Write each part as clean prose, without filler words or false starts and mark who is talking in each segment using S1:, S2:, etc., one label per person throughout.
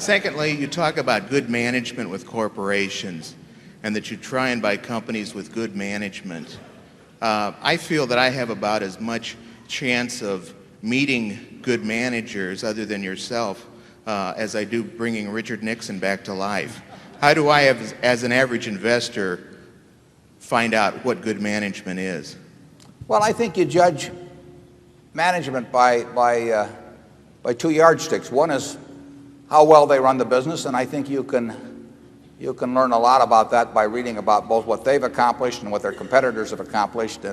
S1: Secondly, you talk about good management with corporations and that you try and buy companies with good management. I feel that I have about as much chance of meeting good managers other than yourself as I do bringing Richard Nixon back to life. How do I, as an average investor, find out what good management is?
S2: Well, I think you judge management by two yardsticks. One is how well they run the business, and I think you can learn a lot about that by reading about both what they've accomplished and what their competitors have accomplished,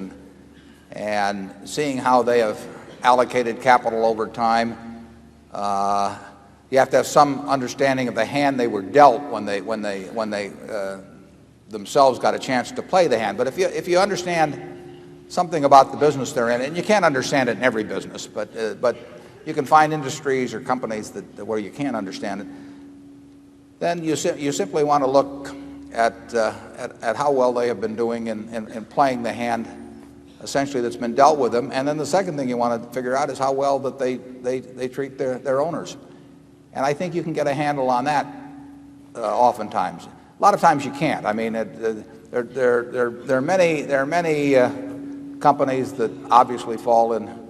S2: and seeing how they have allocated capital over time. You have to have some understanding of the hand they were dealt when they themselves got a chance to play the hand. But if you understand something about the business they're in, and you can't understand it in every business, but you can find industries or companies where you can't understand it, then you simply want to look at how well they have been doing in playing the hand essentially that's been dealt with them. And then the second thing you want to figure out is how well that they treat their owners. And I think you can get a handle on that oftentimes. A lot of times you can't. I mean, there are many companies that obviously fall in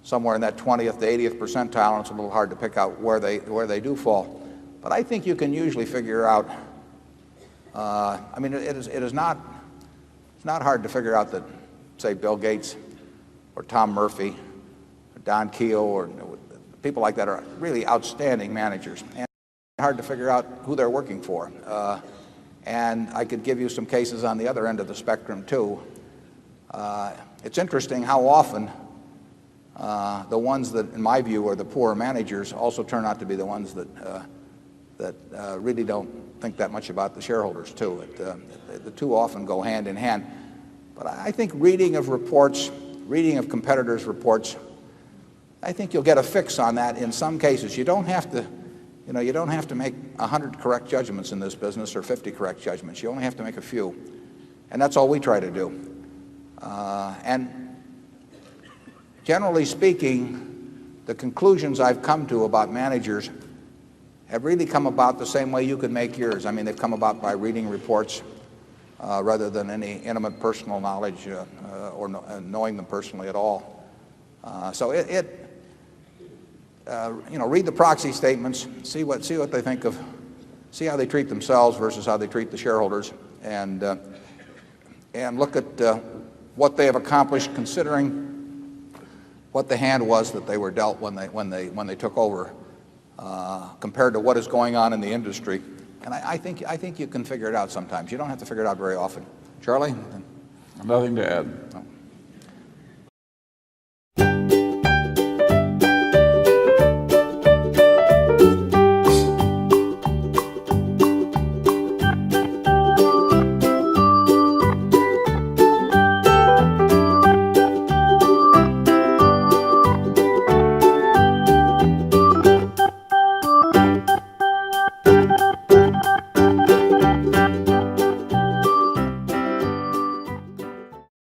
S2: somewhere in that 20th to 80th percentile, and it's a little hard to pick out where they do fall. But I think you can usually figure out. I mean, it's not hard to figure out that, say, Bill Gates or Tom Murphy or Don Keogh or people like that are really outstanding managers, and it's hard to figure out who they're working for. And I could give you some cases on the other end of the spectrum too. It's interesting how often the ones that, in my view, are the poor managers also turn out to be the ones that really don't think that much about the shareholders too. The two often go hand in hand. But I think reading of reports, reading of competitors' reports, I think you'll get a fix on that in some cases. You don't have to make 100 correct judgments in this business or 50 correct judgments. You only have to make a few. And that's all we try to do. And generally speaking, the conclusions I've come to about managers have really come about the same way you could make yours. I mean, they've come about by reading reports rather than any intimate personal knowledge or knowing them personally at all. So read the proxy statements, see what they think of, see how they treat themselves versus how they treat the shareholders, and look at what they have accomplished considering what the hand was that they were dealt when they took over, compared to what is going on in the industry. And I think you can figure it out sometimes. You don't have to figure it out very often. Charlie?
S3: Nothing to add.
S2: No.